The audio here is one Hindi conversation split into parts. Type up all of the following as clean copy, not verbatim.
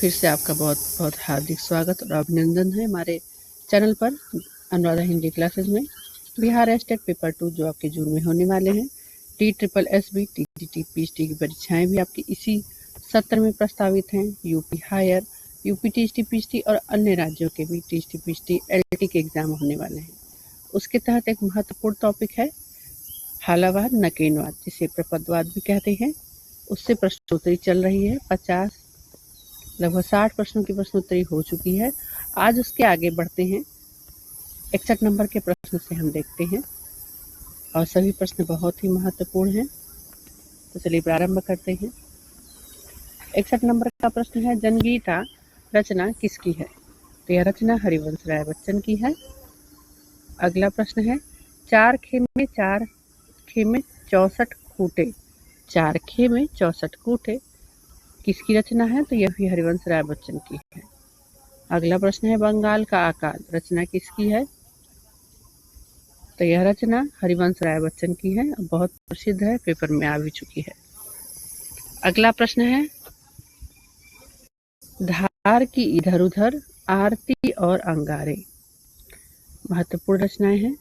फिर से आपका बहुत बहुत हार्दिक स्वागत और अभिनंदन है हमारे चैनल पर अनुराधा हिंदी क्लासेस में। बिहार स्टेट पेपर 2 जो आपके जून में होने वाले हैं, TSSB TGT PGT की परीक्षाएं भी आपकी इसी सत्र में प्रस्तावित हैं। UP higher, UP TGT PGT और अन्य राज्यों के भी TGT PGT LT के एग्जाम होने वाले हैं। उसके तहत एक महत्वपूर्ण टॉपिक है हालावाद नकेनवाद, जिसे प्रपदवाद भी कहते हैं। उससे प्रश्नोत्तरी चल रही है। 50 लगभग 60 प्रश्नों की प्रश्नोत्तरी हो चुकी है। आज उसके आगे बढ़ते हैं। 61 नंबर के प्रश्न से हम देखते हैं और सभी प्रश्न बहुत ही महत्वपूर्ण हैं। तो चलिए प्रारंभ करते हैं। 61 नंबर का प्रश्न है, जनगीता रचना किसकी है? तो यह रचना हरिवंश राय बच्चन की है। अगला प्रश्न है, चार खेमे 64 खूंटे किसकी रचना है? तो यह भी हरिवंश राय बच्चन की है। अगला प्रश्न है, बंगाल का अकाल रचना किसकी है? तो यह रचना हरिवंश राय बच्चन की है, बहुत प्रसिद्ध है, पेपर में आ भी चुकी है। अगला प्रश्न है, धार की इधर उधर आरती और अंगारे महत्वपूर्ण रचनाएं हैं।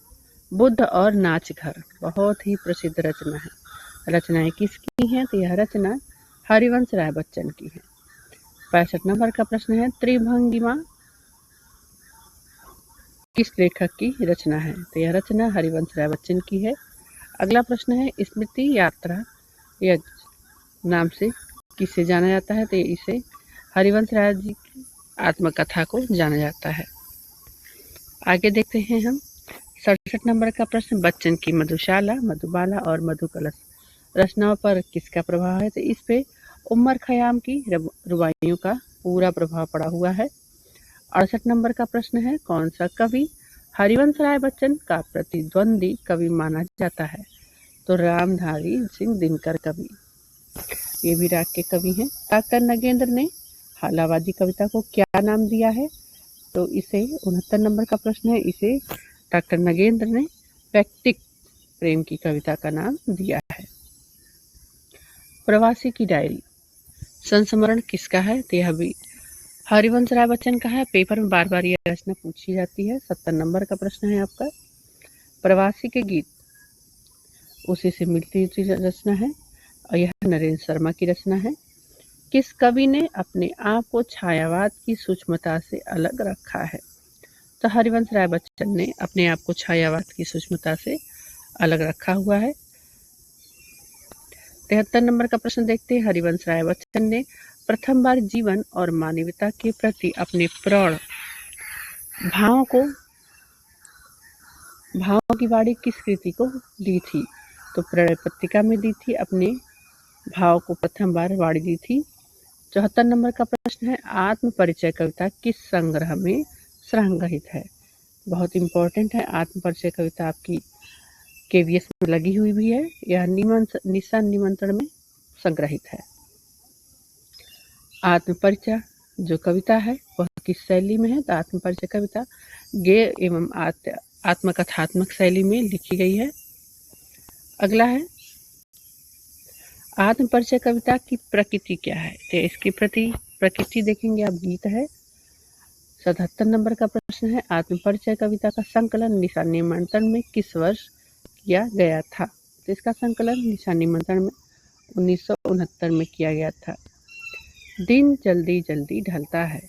बुद्ध और नाच घर बहुत ही प्रसिद्ध रचना है। रचनाएं किसकी हैं? तो यह रचना हरिवंश राय बच्चन की है। 65 नंबर का प्रश्न है, त्रिभंगिमा किस लेखक की रचना है? तो यह रचना हरिवंश राय बच्चन की है। अगला प्रश्न है, स्मृति यात्रा यज्ञ नाम से किसे जाना जाता है? तो इसे हरिवंश राय जी की आत्मकथा को जाना जाता है। आगे देखते हैं हम 67 नंबर का प्रश्न, बच्चन की मधुशाला, मधुबाला और मधुकलश रचनाओं पर किसका प्रभाव है? तो इस पे उमर खयाम की रुबाइयों का पूरा प्रभाव पड़ा हुआ है। 68 नंबर का प्रश्न है, कौन सा कवि हरिवंश राय बच्चन का प्रतिद्वंदी कवि माना जाता है? तो रामधारी सिंह दिनकर कवि, ये भी राग के कवि हैं। डॉक्टर नगेंद्र ने हालावादी कविता को क्या नाम दिया है? तो इसे 69 नंबर का प्रश्न है, इसे डॉक्टर नगेंद्र ने व्यक्तिक प्रेम की कविता का नाम दिया है। प्रवासी की डायरी संस्मरण किसका है? तो यह भी हरिवंश राय बच्चन का है। पेपर में बार बार यह रचना पूछी जाती है। 70 नंबर का प्रश्न है आपका, प्रवासी के गीत उसी से मिलती जुलती रचना है और यह नरेंद्र शर्मा की रचना है। किस कवि ने अपने आप को छायावाद की सूक्ष्मता से अलग रखा है? तो हरिवंश राय बच्चन ने अपने आप को छायावाद की सूक्ष्मता से अलग रखा हुआ है। 73 नंबर का प्रश्न देखते हैं, हरिवंश राय बच्चन ने प्रथम बार जीवन और मानवता के प्रति अपने प्रौढ़ भावों की वाणी किस कृति को दी थी? तो प्रणय पत्रिका में दी थी, अपने भाव को प्रथम बार वाणी दी थी। 74 नंबर का प्रश्न है, आत्म परिचय कविता किस संग्रह में संग्रहित है? बहुत इंपॉर्टेंट है, आत्म परिचय कविता आपकी KVS में लगी हुई भी है। यह निशान निमंत्रण में संग्रहित है। आत्म परिचय जो कविता है वह किस शैली में है? तो आत्म परिचय कविता गेय एवं आत्मकथात्मक शैली में लिखी गई है। अगला है, आत्म परिचय कविता की प्रकृति क्या है? तो इसकी प्रकृति देखेंगे आप, गीत है। 77 नंबर का प्रश्न है, आत्म परिचय कविता का संकलन निशान निमंत्रण में किस वर्ष किया गया था? तो इसका संकलन निशान निमंत्रण में 1969 में किया गया था। दिन जल्दी जल्दी ढलता है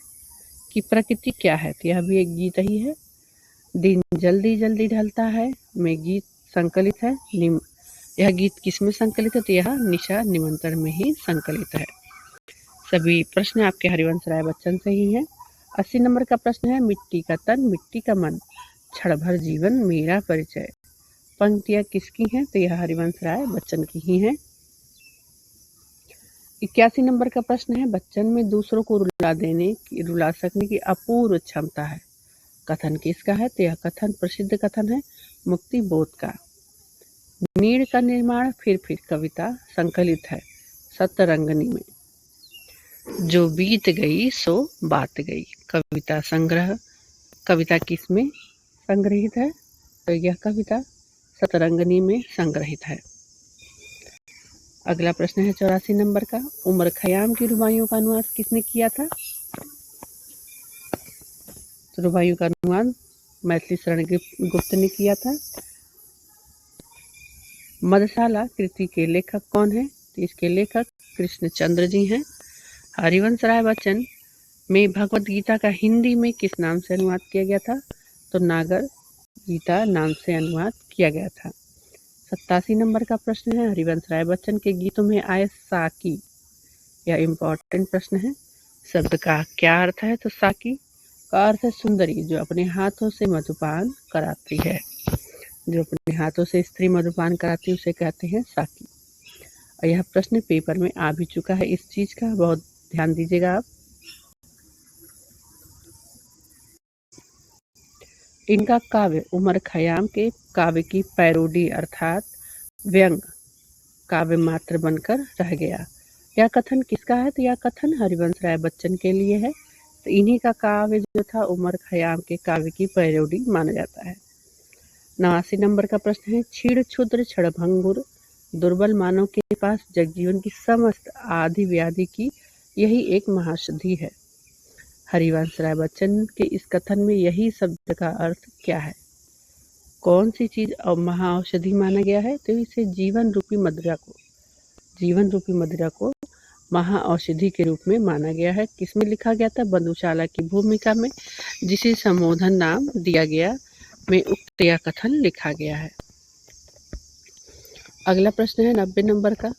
की प्रकृति क्या है? तो यह भी एक गीत ही है। दिन जल्दी जल्दी ढलता है में गीत संकलित है। यह गीत किस में संकलित है? तो यह निशा निमंत्रण में ही संकलित है। सभी प्रश्न आपके हरिवंश राय बच्चन से ही हैं। 80 नंबर का प्रश्न है, मिट्टी का तन मिट्टी का मन क्षण भर जीवन मेरा परिचय पंक्तियां किसकी हैं? तो यह हरिवंश राय बच्चन की ही हैं। 81 नंबर का प्रश्न है, बच्चन में दूसरों को रुला सकने की अपूर्व क्षमता है, कथन किसका है? तो यह कथन प्रसिद्ध कथन है मुक्ति बोध का। नीड़ का निर्माण फिर कविता संकलित है सतरंगनी में। जो बीत गई सो बात गई कविता संग्रह, कविता किस में संग्रहित है? तो यह कविता सतरंगनी में संग्रहित है। अगला प्रश्न है 84 नंबर का, उमर खयाम की रुबाइयों का अनुवाद किसने किया था? ध्रुवायु का अनुवाद मैथिली शरण गुप्त ने किया था। मधुशाला कृति के लेखक कौन है? तो इसके लेखक कृष्णचंद्र जी हैं। हरिवंश राय बच्चन में भगवत गीता का हिंदी में किस नाम से अनुवाद किया गया था? तो नागर गीता नाम से अनुवाद किया गया था। 87 नंबर का प्रश्न है, हरिवंश राय बच्चन के गीतों में आए साकी, यह इम्पोर्टेंट प्रश्न है। शब्द का क्या अर्थ है? तो साकी का अर्थ है सुंदरी जो अपने हाथों से मधुपान कराती है। जो अपने हाथों से स्त्री मधुपान कराती है उसे कहते हैं साकी। और यह प्रश्न पेपर में आ भी चुका है इस चीज का, बहुत ध्यान दीजिएगा आप। इनका काव्य उमर खयाम के काव्य की पैरोडी अर्थात व्यंग काव्य मात्र बनकर रह गया। यह कथन किसका है? तो यह कथन हरिवंश राय बच्चन के लिए है। तो इन्हीं का काव्य जो था उमर खयाम के काव्य की पैरोडी माना जाता है। 89 नंबर का प्रश्न है, क्षीण क्षुद्र क्षणभंगुर दुर्बल मानव के पास जगजीवन की समस्त आदि व्याधि की यही एक महाऔषधि है। हरिवंश राय बच्चन के इस कथन में यही शब्द का अर्थ क्या है? कौन सी चीज महाऔषधि माना गया है? तो इसे जीवन रूपी मदिरा को महाऔषधि के रूप में माना गया है। किसमें लिखा गया था? मधुशाला की भूमिका में, जिसे संबोधन नाम दिया गया में उक्त यह कथन लिखा गया है। अगला प्रश्न है 90 नंबर का,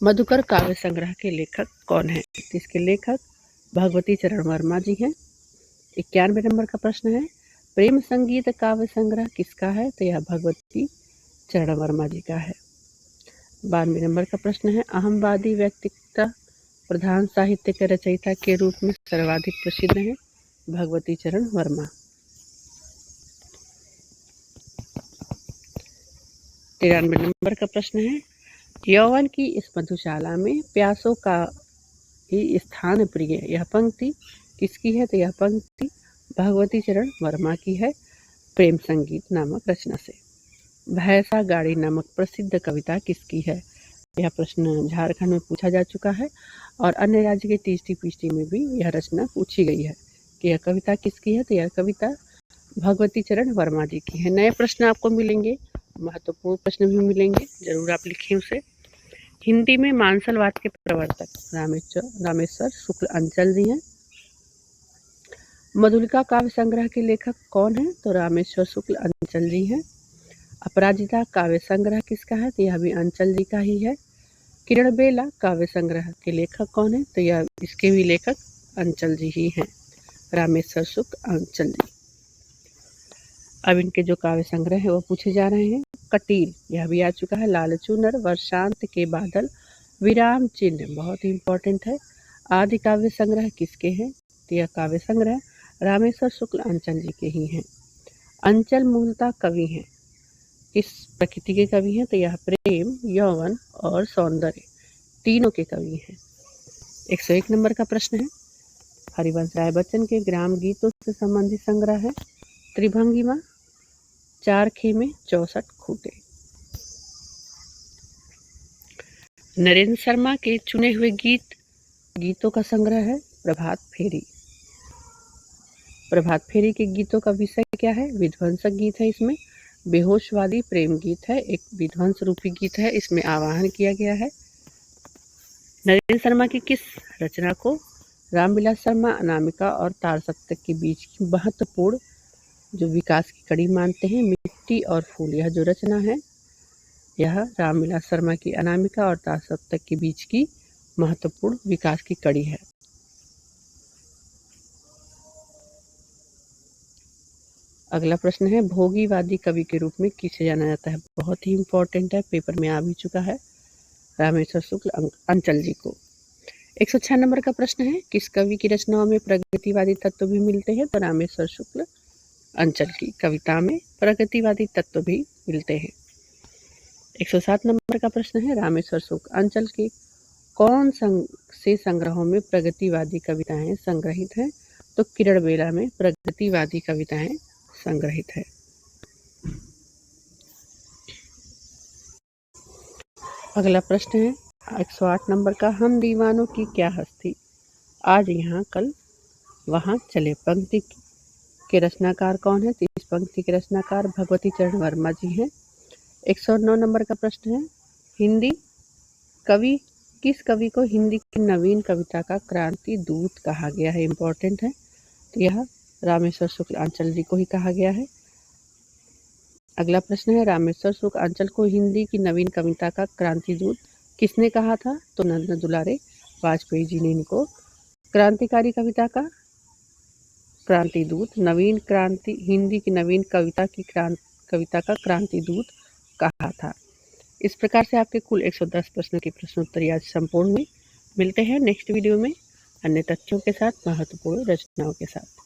मधुकर काव्य संग्रह के लेखक कौन है? इसके लेखक भगवती चरण वर्मा जी हैं। 91 नंबर का प्रश्न है, प्रेम संगीत काव्य संग्रह किसका है? तो यह भगवती चरण वर्मा जी का है। 92 नंबर का प्रश्न है, अहमवादी व्यक्तित्व प्रधान साहित्य के रचयिता के रूप में सर्वाधिक प्रसिद्ध है? भगवती चरण वर्मा। 93 नंबर का प्रश्न है, यौवन की इस मधुशाला में प्यासों का ही स्थान प्रिय, यह पंक्ति किसकी है? तो यह पंक्ति भगवती चरण वर्मा की है, प्रेम संगीत नामक रचना से। भैंसा गाड़ी नामक प्रसिद्ध कविता किसकी है? यह प्रश्न झारखंड में पूछा जा चुका है और अन्य राज्य के टीटी पीटी में भी यह रचना पूछी गई है कि यह कविता किसकी है? तो यह कविता भगवती चरण वर्मा जी की है। नए प्रश्न आपको मिलेंगे, महत्वपूर्ण प्रश्न भी मिलेंगे, जरूर आप लिखें उसे। हिंदी में मानसलवाद के प्रवर्तक रामेश्वर शुक्ल अंचल जी हैं। मधुलिका काव्य संग्रह के लेखक कौन है? तो रामेश्वर शुक्ल अंचल जी हैं। अपराजिता काव्य संग्रह किसका है? तो यह भी अंचल जी का ही है। किरण बेला काव्य संग्रह के लेखक कौन है? तो यह इसके भी लेखक अंचल जी ही हैं, रामेश्वर शुक्ल अंचल जी। अब इनके जो काव्य संग्रह है वो पूछे जा रहे हैं। कटील, यह भी आ चुका है। लालचू नर, वर्षांत के बादल, विराम चिन्ह, बहुत ही इंपॉर्टेंट है। आदि काव्य संग्रह किसके हैं? तो यह काव्य संग्रह रामेश्वर शुक्ल अंचल जी के ही हैं। अंचल मूलतः कवि हैं, किस प्रकृति के कवि हैं? तो यह प्रेम, यौवन और सौंदर्य तीनों के कवि हैं। 101 नंबर का प्रश्न है, हरिवंश राय बच्चन के ग्राम गीतों से संबंधित संग्रह है त्रिभंगिमा, चार खेमे, 64 खूटे। नरेंद्र शर्मा के चुने हुए गीतों का संग्रह है प्रभात फेरी। प्रभात फेरी के गीतों का विषय क्या है? विध्वंसक गीत है। इसमें बेहोशवादी प्रेम गीत है, एक विध्वंस रूपी गीत है, इसमें आवाहन किया गया है। नरेंद्र शर्मा की किस रचना को रामविलास शर्मा अनामिका और तार सप्तक के बीच की महत्वपूर्ण जो विकास की कड़ी मानते हैं? मिट्टी और फूल, यह जो रचना है यह रामविलास शर्मा की अनामिका और तार सप्तक के बीच की महत्वपूर्ण विकास की कड़ी है। अगला प्रश्न है, भोगीवादी कवि के रूप में किसे जाना जाता है? बहुत ही इंपॉर्टेंट है, पेपर में आ भी चुका है, रामेश्वर शुक्ल अंचल जी को। 106 नंबर का प्रश्न है, किस कवि की रचनाओं में प्रगतिवादी तत्व भी मिलते हैं? तो रामेश्वर शुक्ल अंचल की कविता में प्रगतिवादी तत्व भी मिलते हैं। 107 नंबर का प्रश्न है, रामेश्वर शुक्ल अंचल के कौन से संग्रहों में प्रगतिवादी कविताएं संग्रहित हैं? तो किरण बेला में प्रगतिवादी कविताएं संग्रहित है। अगला प्रश्न है 108 नंबर का, हम दीवानों की क्या हस्ती, आज यहाँ कल वहाँ चले, पंक्ति के रचनाकार कौन है? 30 पंक्ति के रचनाकार भगवती चरण वर्मा जी हैं। 109 नंबर का प्रश्न है, हिंदी कवि किस कवि को हिंदी की नवीन कविता का क्रांति दूत कहा गया है? इम्पोर्टेंट है, तो यह रामेश्वर शुक्ल आंचल जी को ही कहा गया है। अगला प्रश्न है, रामेश्वर शुक्ल आंचल को हिंदी की नवीन कविता का क्रांति दूत किसने कहा था? तो नंद दुलारे वाजपेयी जी ने इनको क्रांतिकारी कविता का क्रांति दूत, नवीन क्रांति हिंदी की नवीन कविता का क्रांति दूत कहा था। इस प्रकार से आपके कुल 110 प्रश्नों की प्रश्नोत्तरी आज संपूर्ण हुई। मिलते हैं नेक्स्ट वीडियो में अन्य तथ्यों के साथ, महत्वपूर्ण रचनाओं के साथ।